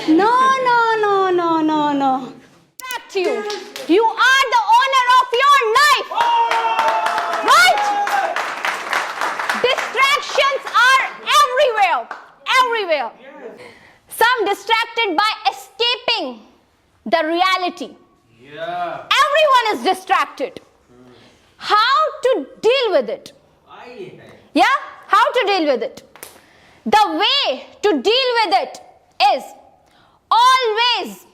No, no, no, no, no, no. Back to you. You are the owner of your life. Right? Distractions are everywhere. Everywhere. Some distracted by escaping the reality. Yeah. Everyone is distracted. How to deal with it? Yeah? How to deal with it? The way to deal with it is always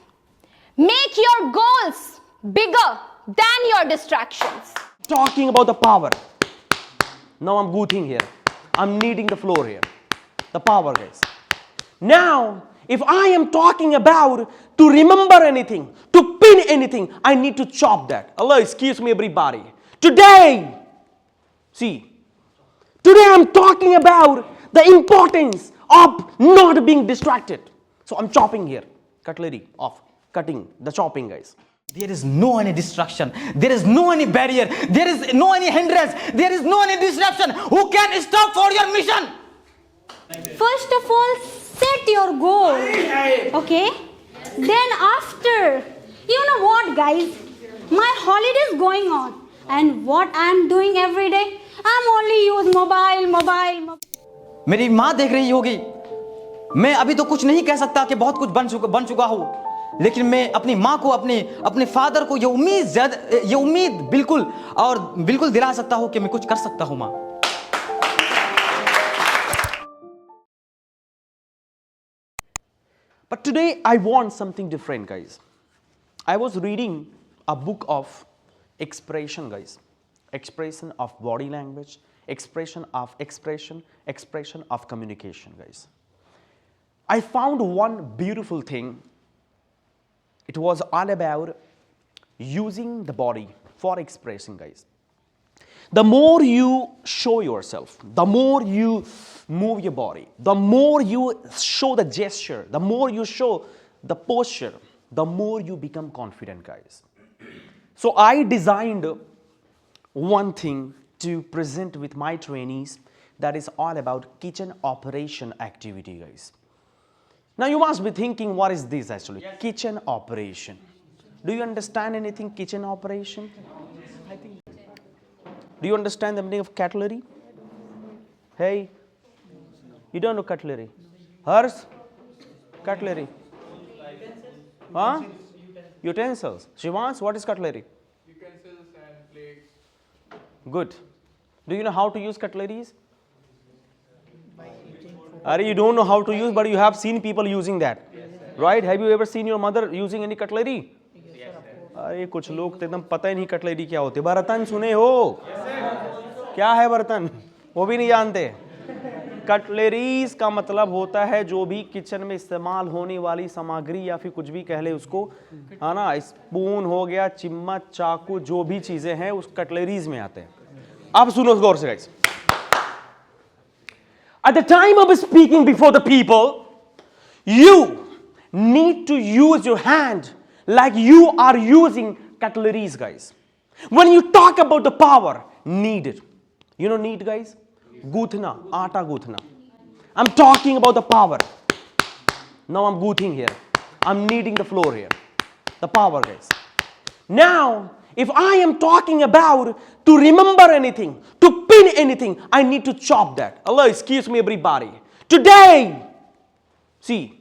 make your goals bigger than your distractions. Talking about the power. Now I'm booting here. I'm kneading the floor here. The power, guys. Now, if I am talking about to remember anything, to pin anything, I need to chop that. Allah, excuse me, everybody. Today, see, today I'm talking about the importance of not being distracted. So I'm chopping here. Cutlery off. Cutting. The chopping, guys. There is no any distraction. There is no any barrier. There is no any hindrance. There is no any disruption. Who can stop for your mission? First of all, set your goal. Okay? Then after, you know what, guys? My holiday is going on. And what I'm doing every day? I'm only use mobile. मेरी माँ देख रही होगी. मैं अभी तो कुछ नहीं कह सकता कि बहुत कुछ बन चुका हूँ. लेकिन मैं अपनी माँ को अपने फादर को ये उम्मीद बिल्कुल दिला सकता हूँ कि मैं कुछ कर सकता हूँ माँ. But today I want something different, guys. I was reading a book of expression, guys. Expression of body language, expression of communication, guys. I found one beautiful thing. It was all about using the body for expressing, guys. The more you show yourself, the more you move your body, the more you show the gesture, the more you show the posture, the more you become confident, guys. So I designed one thing to present with my trainees that is all about kitchen operation activity, guys. Now you must be thinking, what is this actually? Yes. Kitchen operation. Do you understand anything kitchen operation? Do you understand the meaning of cutlery? Hey, you don't know cutlery. Hers? Cutlery. Huh? Utensils. Shivans, what is cutlery? Utensils and plates. Good. Do you know how to use cutleries? You don't know how to use, but you have seen people using that. Right? Have you ever seen your mother using any cutlery? अरे कुछ लोग तो एकदम पता ही नहीं cutlery क्या होती. बर्तन सुने हो? क्या है बर्तन? वो भी नहीं जानते. कटलरीज का मतलब होता है जो भी किचन में इस्तेमाल होने वाली सामग्री या फिर कुछ भी कह ले उसको, है ना. स्पून हो गया, चम्मच, चाकू, जो भी चीजें हैं उस कटलरीज में आते हैं. अब सुनो गौर से guys. At the time of speaking before the people, you need to use your hand like you are using cutleries, guys. When you talk about the power needed, you know need, guys? Guthna, aata guthna. I'm talking about the power. Now I'm guthing here. I'm kneading the floor here. The power, guys. Now, if I am talking about to remember anything, to pin anything, I need to chop that. Allah, excuse me, everybody. Today, see,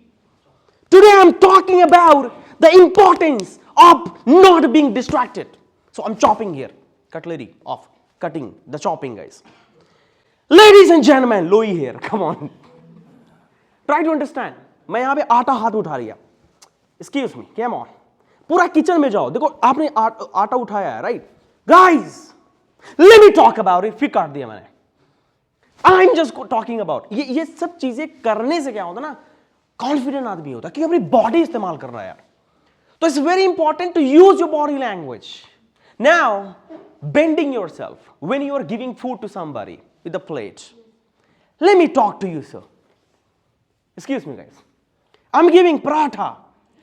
today I'm talking about the importance of not being distracted. So I'm chopping here. Cutlery off. Cutting. The chopping, guys. Ladies and gentlemen, Loi here. Come on. Try to understand. मैं यहाँ पे आटा हाथ उठा रही है. Excuse me. Come on. पूरा kitchen में जाओ. देखो आपने आटा उठाया है, right? Guys, let me talk about it. फिर काट दिया मैंने. I'm just talking about. ये सब चीजें करने से क्या होता है ना? Confident आदमी होता है कि अपनी body इस्तेमाल कर रहा है यार. So it's very important to use your body language. Now, bending yourself when you are giving food to somebody with a plate. Let me talk to you, sir. Excuse me, guys. I'm giving paratha.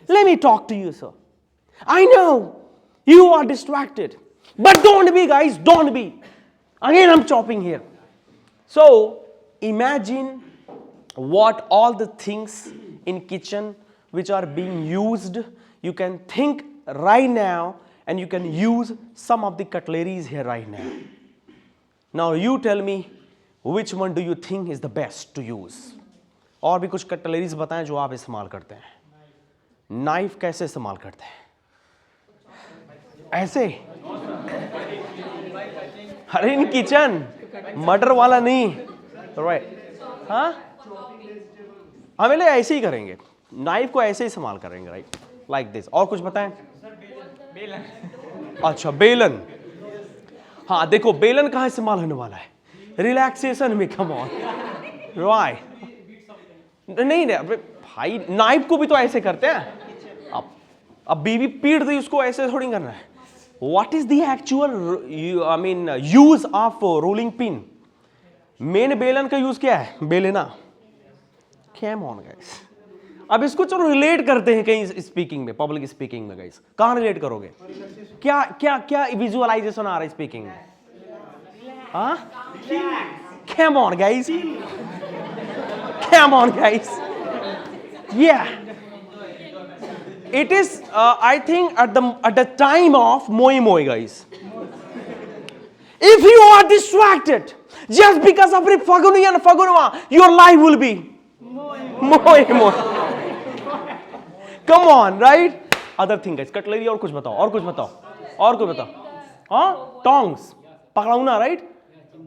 Let me talk to you, sir. I know you are distracted, but don't be, guys, don't be. Again, I'm chopping here. So, imagine what all the things in kitchen which are being used. You can think right now and you can use some of the cutleries here right now. Now you tell me which one do you think is the best to use? और भी कुछ cutleries बताएं जो आप इस्तेमाल करते हैं. Knife कैसे इस्तेमाल करते हैं? ऐसे? अरे इन किचन मटर वाला नहीं, right? हाँ? हमें ले ऐसे ही करेंगे. नाइफ को ऐसे ही इस्तेमाल करेंगे, राइट? Like this. और कुछ बताएं? अच्छा, बेलन. हाँ देखो, बेलन कहाँ इस्तेमाल होने वाला है? रिलैक्सेशन में. Come on, right? नहीं भाई, नाइफ को भी तो ऐसे करते हैं. अब बीवी पीट दी, उसको ऐसे थोड़ी करना है. What is the actual use of rolling pin? Main बेलन का यूज क्या है? बेलना. Come on guys. अब इसको चलो रिलेट करते हैं कहीं स्पीकिंग में, पब्लिक स्पीकिंग में. गाइस कहां रिलेट करोगे? क्या क्या क्या विजुअलाइजेशन आ रहा है स्पीकिंग में? हाँ? Come on guys. Come on guys. Yeah. It is I think at the time of moi moi guys. If you are distracted just because of Faguni and Fagunwa, your life will be moi moi. Come on, right? Other thing guys, cutlery. और कुछ बताओ, और कुछ बताओ, और कुछ बताओ. हाँ, tongs, पकड़ाऊना, right?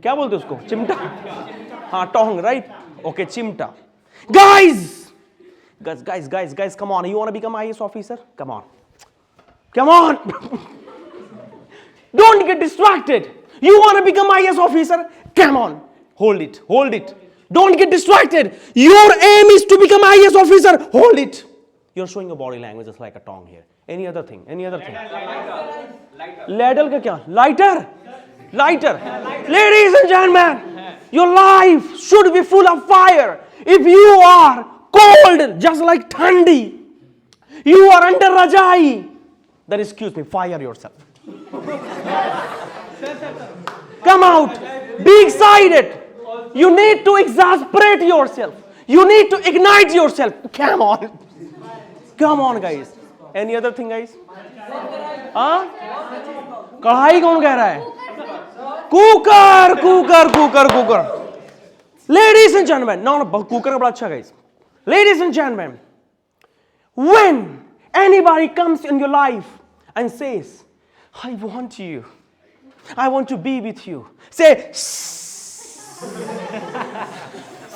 क्या बोलते उसको? चिमटा. हाँ, tong, right? Okay, चिमटा. Guys, come on. You want to become IAS officer? Come on. Don't get distracted. You want to become IAS officer? Come on. Hold it. Don't get distracted. Your aim is to become IAS officer. Hold it. You're showing your body language just like a tongue here. Any other thing? Ladle का क्या? Lighter. Ladies and gentlemen, your life should be full of fire. If you are cold, just like Thandi, you are under Rajai, then excuse me, fire yourself. Come out. Be excited. You need to exasperate yourself. You need to ignite yourself. Come on guys. Any other thing guys? हाँ? कढ़ाई कौन कह रहा है? Cooker. Ladies and gentlemen, no, cooker का बड़ा अच्छा guys. Ladies and gentlemen, when anybody comes in your life and says, I want you, I want to be with you, say,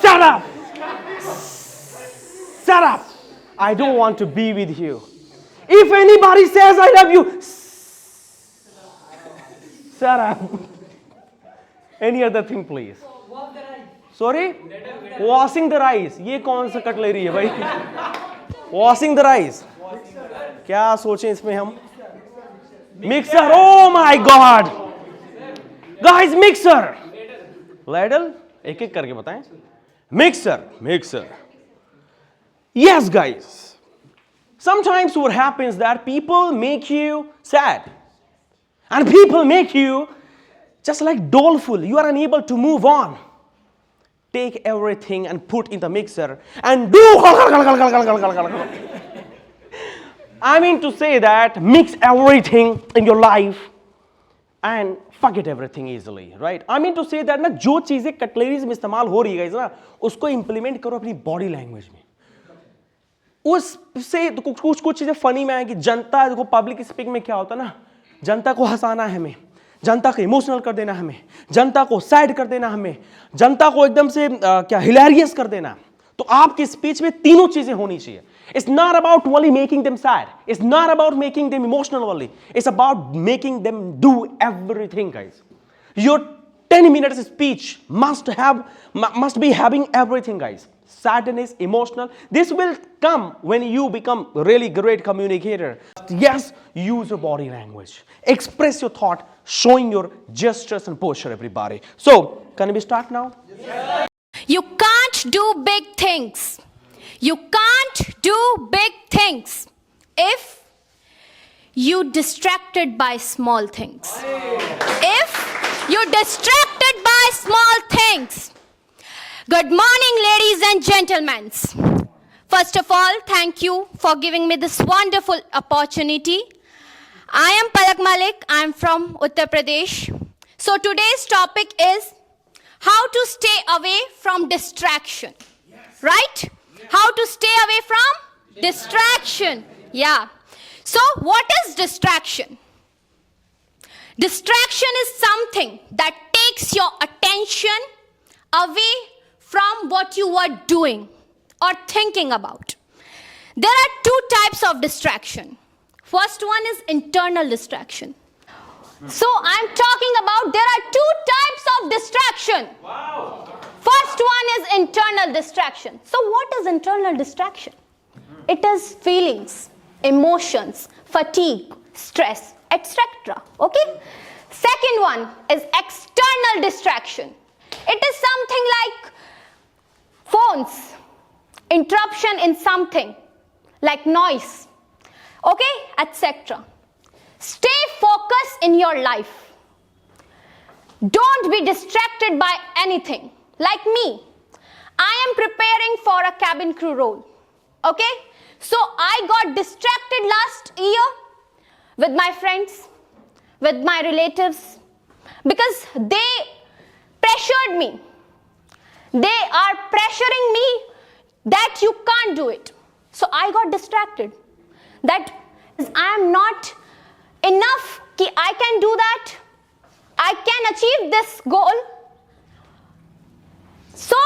shut up. I don't want to be with you. If anybody says I love you, shut up. Any other thing please? Sorry? Washing the rice. ये कौन सा cutlery है भाई? Washing the rice. क्या सोचें इसमें हम? Mixer. Oh my God. Guys, mixer. Ladle. एक एक करके बताएं. Mixer. Yes, guys. Sometimes what happens that people make you sad. And people make you just like doleful. You are unable to move on. Take everything and put in the mixer and do. I mean to say that mix everything in your life and forget everything easily, right? I mean to say that ना जो चीजें कटलेरीज में इस्तेमाल हो रही है ना, उसको इंप्लीमेंट करो अपनी बॉडी लैंग्वेज में. उससे कुछ चीजें फनी में आएंगी. जनता को पब्लिक स्पीकिंग में क्या होता है ना, जनता को हंसाना है हमें, जनता को इमोशनल कर देना हमें, जनता को सैड कर देना हमें, जनता को एकदम से क्या हिलेरियस कर देना. तो आपकी स्पीच में तीनों चीजें होनी चाहिए. It's not about only making them sad. It's not about making them emotional only. It's about making them do everything, guys. Your 10 minutes speech must be having everything, guys. Sadness, emotional. This will come when you become really great communicator. Yes, use your body language. Express your thought, showing your gestures and posture, everybody. So, can we start now? Yes. You can't do big things. You can't do big things if you distracted by small things. If you distracted by small things. Good morning, ladies and gentlemen. First of all, thank you for giving me this wonderful opportunity. I am Palak Malik. I am from Uttar Pradesh. So today's topic is how to stay away from distraction. Right? How to stay away from distraction. Yeah. So what is distraction? Distraction is something that takes your attention away from what you were doing or thinking about. There are two types of distraction. First one is internal distraction. So I'm talking about there are two types of distraction. First one is internal distraction. So what is internal distraction? It is feelings, emotions, fatigue, stress, etc. Okay? Second one is external distraction. It is something like phones, interruption in something, like noise, okay, etc. Stay focused in your life. Don't be distracted by anything. Like me, I am preparing for a cabin crew role, okay? So I got distracted last year with my friends, with my relatives, because they pressured me. They are pressuring me that you can't do it. So I got distracted. That I am not enough, ki I can do that. I can achieve this goal. So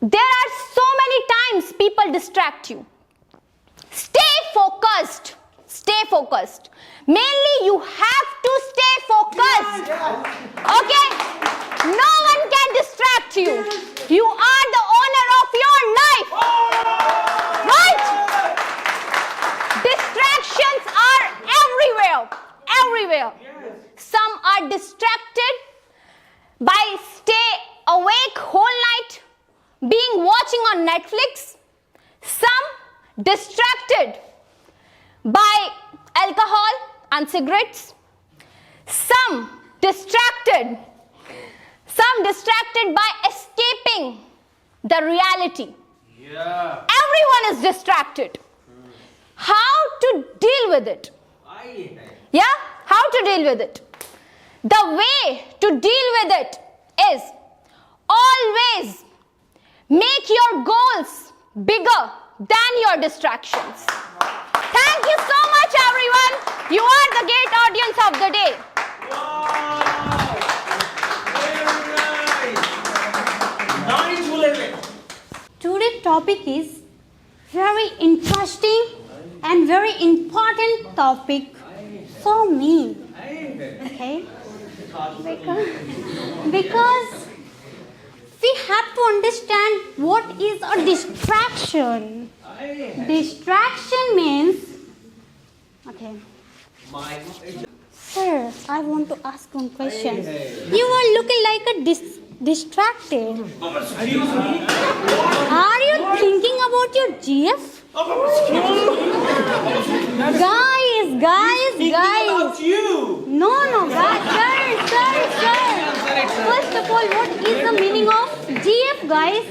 there are so many times people distract you. Stay focused. Stay focused. Mainly you have to stay focused. Okay? No one can distract you. You are the owner of your life. Right? Distractions are everywhere. Everywhere. Some are distracted by stay awake whole night, being watching on Netflix. Some distracted by alcohol and cigarettes. Some distracted by escaping the reality. Everyone is distracted. How to deal with it? Yeah? How to deal with it? The way to deal with it is always make your goals bigger than your distractions. Thank you so much, everyone. You are the great audience of the day. Today's topic is very interesting and very important topic for me. Okay? Because we have to understand what is a distraction. Distraction means, okay. Sir, I want to ask one question. You are looking like a distracted. Are you thinking about your GF? Guys. No, guys. Sir. First of all, what is the meaning of GF, guys?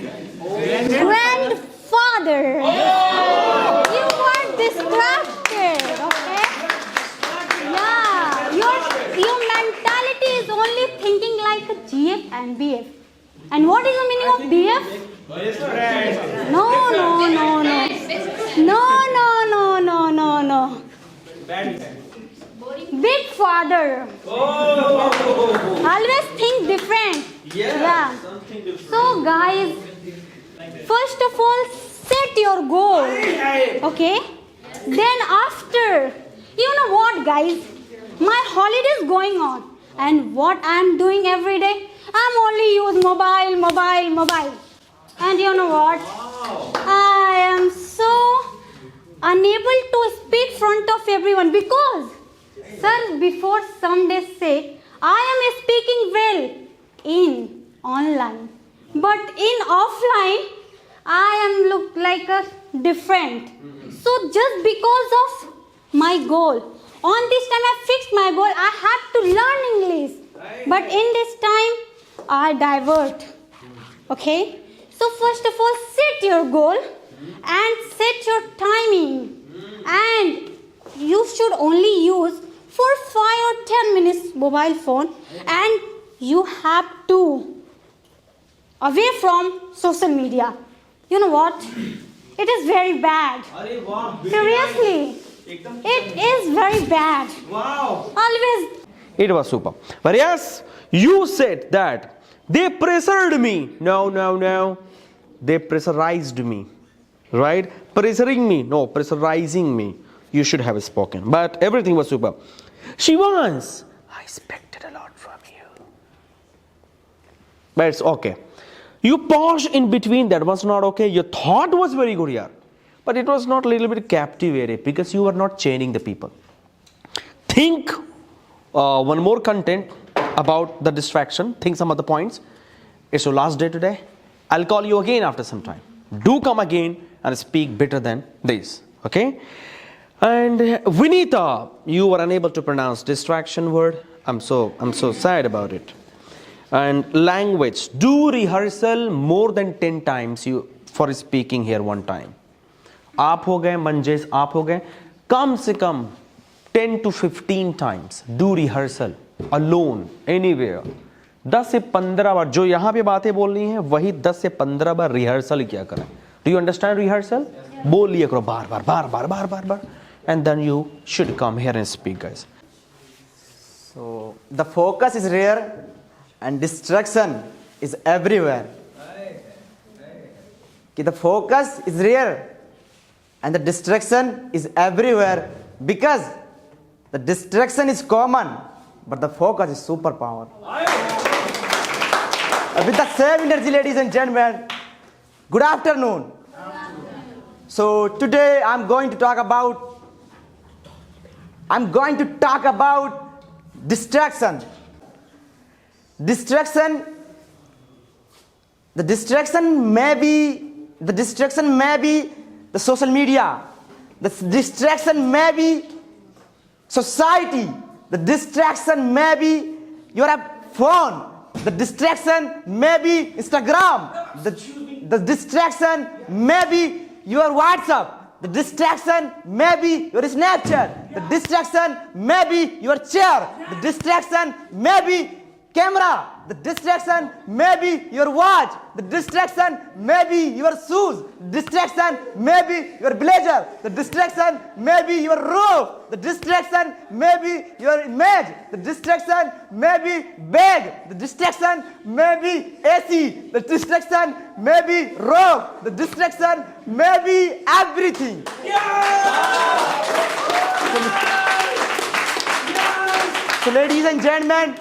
Grandfather. You are distracted, okay? Yeah, your mentality is only thinking like a GF and BF. And what is the meaning of BF? No. Big father. Always think different. Yeah. So guys, first of all, set your goal. Okay? Then after, you know what, guys? My holiday is going on. And what I am doing every day? I'm only using mobile. And you know what? I am so unable to speak front of everyone because, sir, before some days said, I am speaking well in online. But in offline, I am look like a different. So just because of my goal, on this time I fixed my goal, I had to learn English. But in this time, I divert. Okay? So first of all, set your goal. and set your timing. And you should only use for 5 or 10 minutes mobile phone, and you have to away from social media. You know what? It is very bad. Seriously. It is very bad. Wow. Always. It was super. But yes, you said that they pressured me. No. They pressurized me. Right? Pressuring me. No, pressurizing me. You should have spoken. But everything was super. Shivans, I expected a lot from you. But it's okay. You paused in between. That was not okay. Your thought was very good here. But it was not a little bit captivating because you were not chaining the people. Think one more content about the distraction. Think some other points. It's your last day today. I'll call you again after some time. Do come again and speak better than this. Okay? And Vinita, you were unable to pronounce distraction word. I'm so sad about it. And language. Do rehearsal more than 10 times for speaking here one time. आप हो गए, मंजेस आप हो गए, कम से कम 10 to 15 times do rehearsal alone anywhere. 10 से 15 बार जो यहाँ पे बातें बोलनी है वही 10 से 15 बार रिहर्सल किया करें. Do you understand rehearsal? बोल लिया करो बार and then you should come here and speak, guys. So the focus is rare and distraction is everywhere. The focus is rare and the distraction is everywhere because the distraction is common but the focus is superpower. With the same energy, ladies and gentlemen, good afternoon. So today I'm going to talk about distraction. The distraction may be the social media. The distraction may be society. The distraction may be your phone. The distraction may be Instagram. The distraction may be your WhatsApp. The distraction may be your Snapchat. The distraction may be your chair. The distraction may be camera. The distraction may be your watch. The distraction may be your shoes. The distraction may be your blazer. The distraction may be your roof. The distraction may be your image. The distraction may be bag. The distraction may be AC. The distraction may be rope. The distraction may be everything. So ladies and gentlemen,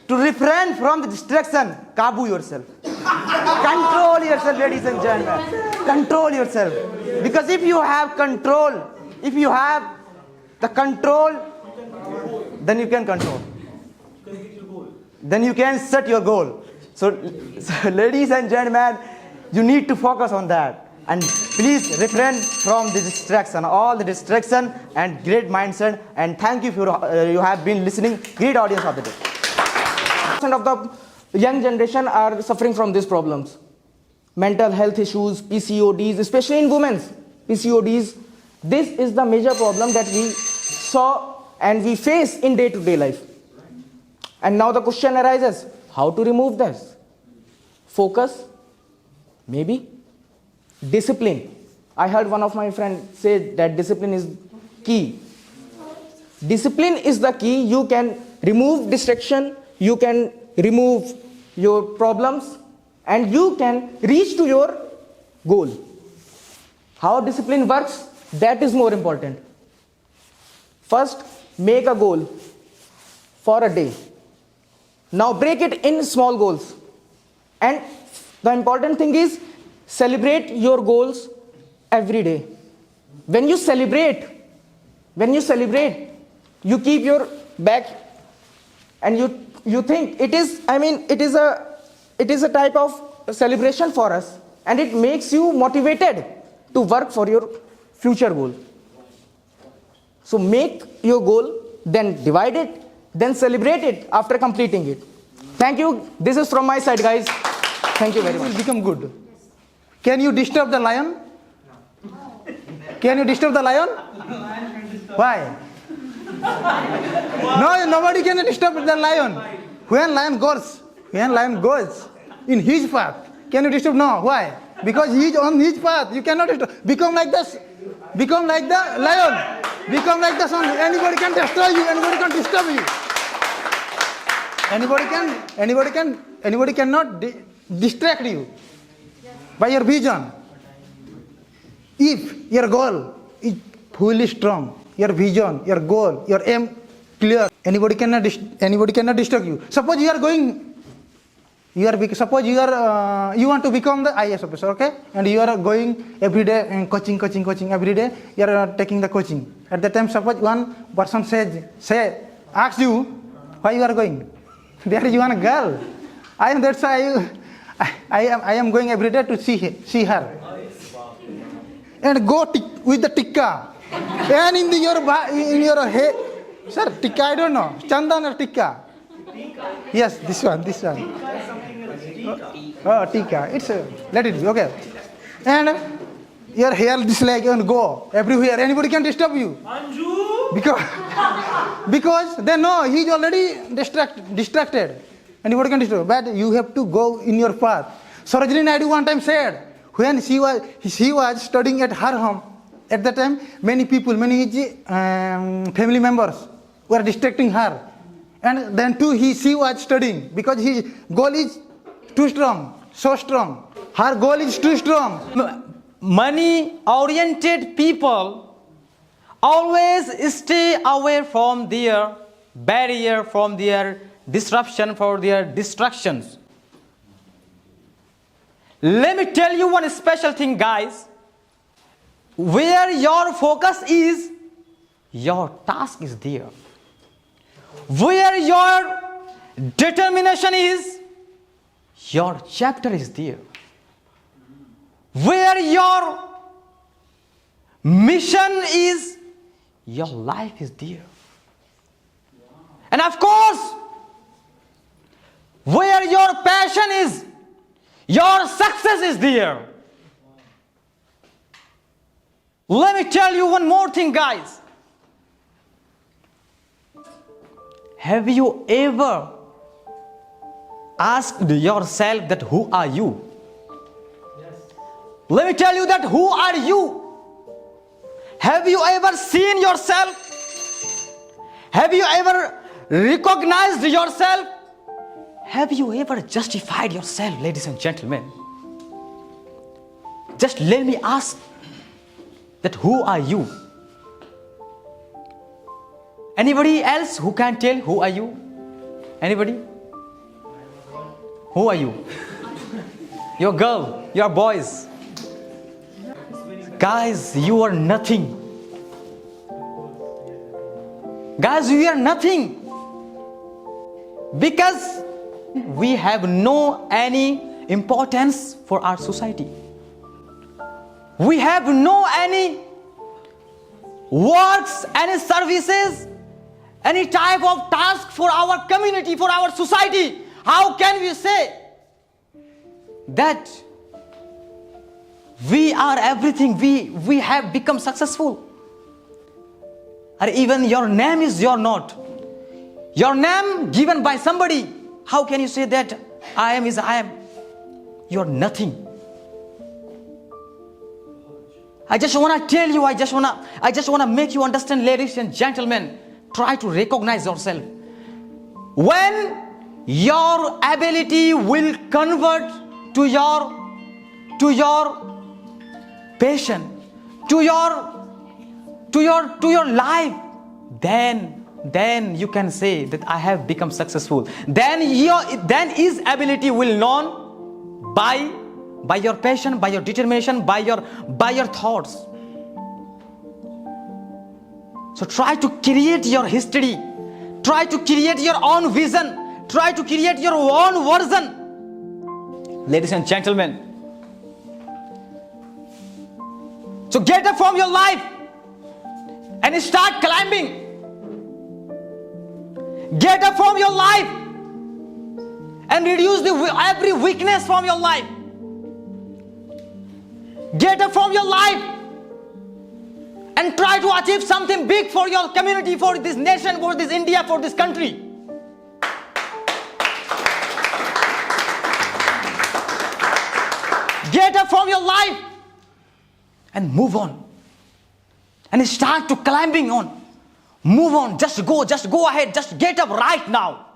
to refrain from the distraction, kabu yourself. Control yourself, ladies and gentlemen. Control yourself. Because if you have control, if you have the control, then you can control. Then you can set your goal. So ladies and gentlemen, you need to focus on that. And please refrain from the distraction, all the distraction and great mindset. And thank you for you have been listening. Great audience of the day. Of the young generation are suffering from these problems. Mental health issues, PCODs, especially in women's PCODs. This is the major problem that we saw and we face in day-to-day life. And now the question arises, how to remove this? Focus, maybe. Discipline. I heard one of my friends say that discipline is key. Discipline is the key. You can remove distraction, you can remove your problems, and you can reach to your goal. How discipline works, that is more important. First, make a goal for a day. Now break it in small goals. And the important thing is, celebrate your goals every day. When you celebrate, you keep your back and you think it is a type of celebration for us, and it makes you motivated to work for your future goal. So make your goal, then divide it, then celebrate it after completing it. Thank you. This is from my side, guys. Thank you very much. Will become good. Can you disturb the lion? Can you disturb the lion? Why? No, nobody can disturb the lion. When lion goes in his path, can you disturb? No. Why? Because he is on his path. You cannot disturb. Become like this. Become like the lion. Become like the sun. Anybody can destroy you. Anybody can disturb you. Anybody cannot distract you by your vision. If your goal is fully strong, your vision, your goal, your aim clear, anybody cannot distract you. Suppose you are going, you want to become the IAS officer, okay? And you are going every day and coaching every day. You are taking the coaching. At the time, suppose one person asks you why you are going. There is one girl. That's why I am going every day to see her. And go with the tikka. And in your head, sir, tikka, I don't know. Chandan or tikka? Yes, this one. Oh, tikka. Let it be, okay. And your hair this leg and go everywhere. Anybody can disturb you. Because they know he's already distracted. Anybody can disturb. But you have to go in your path. Sarojini Naidu one time said, when she was studying at her home, at that time, many family members were distracting her. And then too, she was studying because his goal is too strong, so strong. Her goal is too strong. Money-oriented people always stay away from their barrier, from their disruption, for their distractions. Let me tell you one special thing, guys. Where your focus is, your task is there. Where your determination is, your chapter is there. Where your mission is, your life is there. And of course, where your passion is, your success is there. Let me tell you one more thing, guys. Have you ever asked yourself that who are you? Yes. Let me tell you that who are you? Have you ever seen yourself? Have you ever recognized yourself? Have you ever justified yourself, ladies and gentlemen? Just let me ask that who are you? Anybody else who can tell who are you? Anybody? Who are you? Your girl, your boys. Guys, you are nothing. Guys, we are nothing. Because we have no any importance for our society. We have no any works, any services, any type of task for our community, for our society. How can we say that we are everything, we have become successful? Or even your name is your not. Your name given by somebody. How can you say that I am is I am? You are nothing. I just want to tell you, I just want to make you understand, ladies and gentlemen, try to recognize yourself. When your ability will convert to your passion, to your life, then you can say that I have become successful. Then his ability will known by your passion, by your determination, by your thoughts. So try to create your history. Try to create your own vision. Try to create your own version. Ladies and gentlemen. So get up from your life and start climbing. Get up from your life and reduce every weakness from your life. Get up from your life and try to achieve something big for your community, for this nation, for this India, for this country. Get up from your life and move on. And start to climbing on. Move on, just go ahead, just get up right now.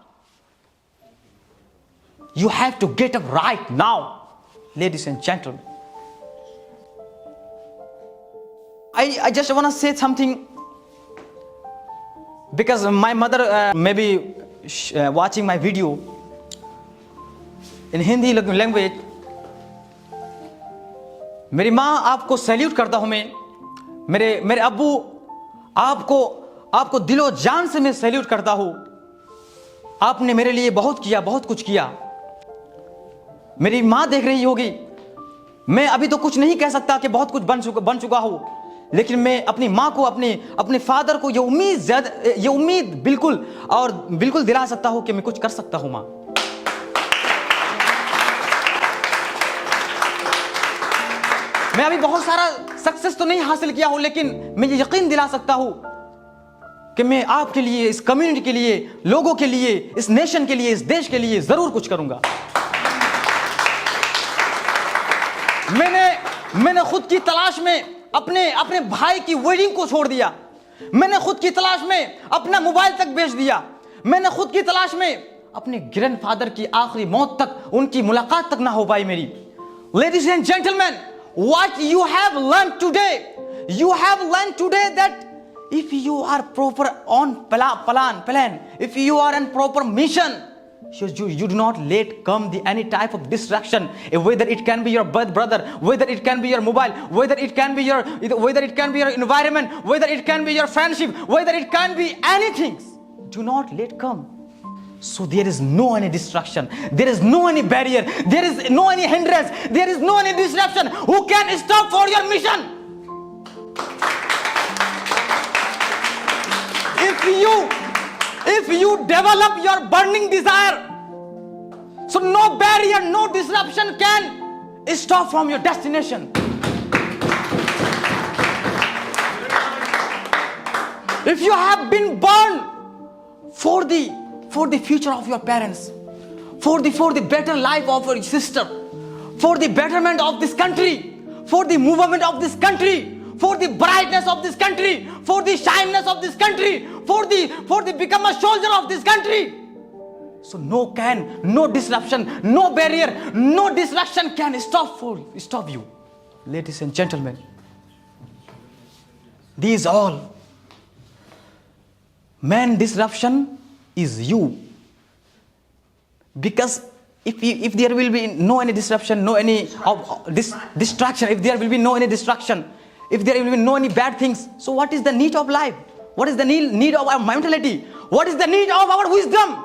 You have to get up right now, ladies and gentlemen. I just want to say something, because my mother may be watching my video in Hindi language. मेरी माँ आपको salute करता हूं मैं, मेरे अब्बू आपको दिलो जान से मैं सैल्यूट करता हूं. आपने मेरे लिए बहुत किया, बहुत कुछ किया. मेरी माँ देख रही होगी. मैं अभी तो कुछ नहीं कह सकता कि बहुत कुछ बन चुका हूं, लेकिन मैं अपनी माँ को, अपने फादर को ये उम्मीद बिल्कुल दिला सकता हूं कि मैं कुछ कर सकता हूं. माँ, मैं अभी बहुत सारा सक्सेस तो नहीं हासिल किया हूं, लेकिन मैं ये यकीन दिला सकता हूं कि मैं आपके लिए, इस कम्युनिटी के लिए, लोगों के लिए, इस नेशन के लिए, इस देश के लिए जरूर कुछ करूंगा. मैंने खुद की तलाश में अपने भाई की वेडिंग को छोड़ दिया. मैंने खुद की तलाश में अपना मोबाइल तक बेच दिया. मैंने खुद की तलाश में अपने ग्रैंडफादर की आखिरी मौत तक, उनकी मुलाकात तक ना हो पाई मेरी. Ladies and gentleman, what you have learned today that if you are proper on plan, if you are on proper mission, you do not let come any type of distraction, whether it can be your brother, whether it can be your mobile, whether it can be your environment, whether it can be your friendship, whether it can be anything. Do not let come. So there is no any distraction, there is no any barrier, there is no any hindrance, there is no any disruption who can stop for your mission. If you develop your burning desire, so no barrier, no disruption can stop from your destination. If you have been burned for the future of your parents, for the better life of your sister, for the betterment of this country, for the movement of this country, for the brightness of this country, for the shyness of this country, for the become a soldier of this country. So no disruption, no barrier, no distraction can stop you. Ladies and gentlemen, these all man disruption is you. Because if there will be no any disruption, no any distraction, if there will be no any distraction, if there will be no any bad things, so what is the need of life? What is the need of our mentality? What is the need of our wisdom?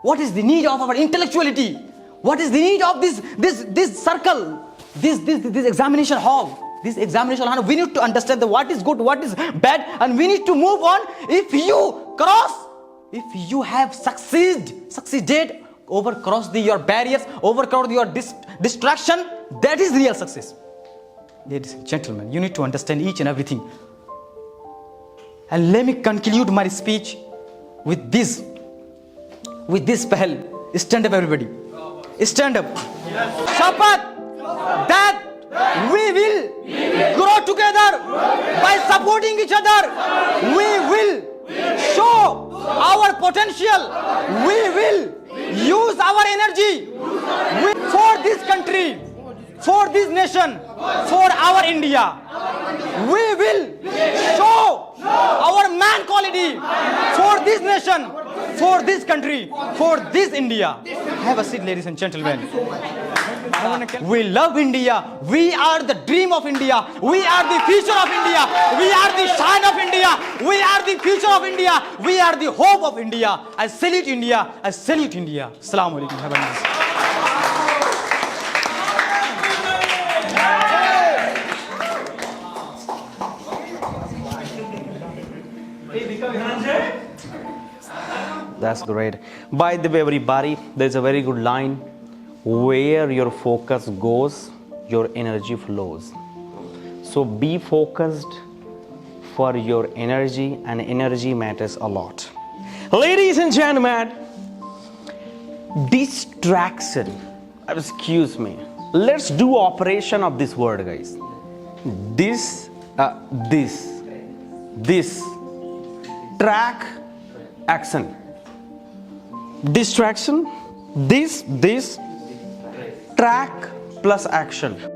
What is the need of our intellectuality? What is the need of this circle, this examination hall? This examination hall, we need to understand what is good, what is bad, and we need to move on. If you have succeeded, overcross your barriers, overcross your distraction, that is real success. Ladies and gentlemen, you need to understand each and everything. And let me conclude my speech with this pahal. Stand up, everybody. Stand up. Shapat that we will grow together by supporting each other. We will show our potential. We will use our energy for this country, for this nation, for our India. We will show our man quality for this nation, for this country, for this India. Have a seat, ladies and gentlemen. We love India. We are the dream of India. We are the future of India. We are the shine of India. We are the future of India. We are the hope of India. I salute India. I salute India. Assalamu alaikum. Have a nice. That's great. By the way, everybody, there's a very good line. Where your focus goes, your energy flows. So So be focused for your energy, and energy matters a lot. Ladies and gentlemen, distraction. Excuse me. Let's do operation of this word, guys. This, track, action. Distraction, this, track plus action.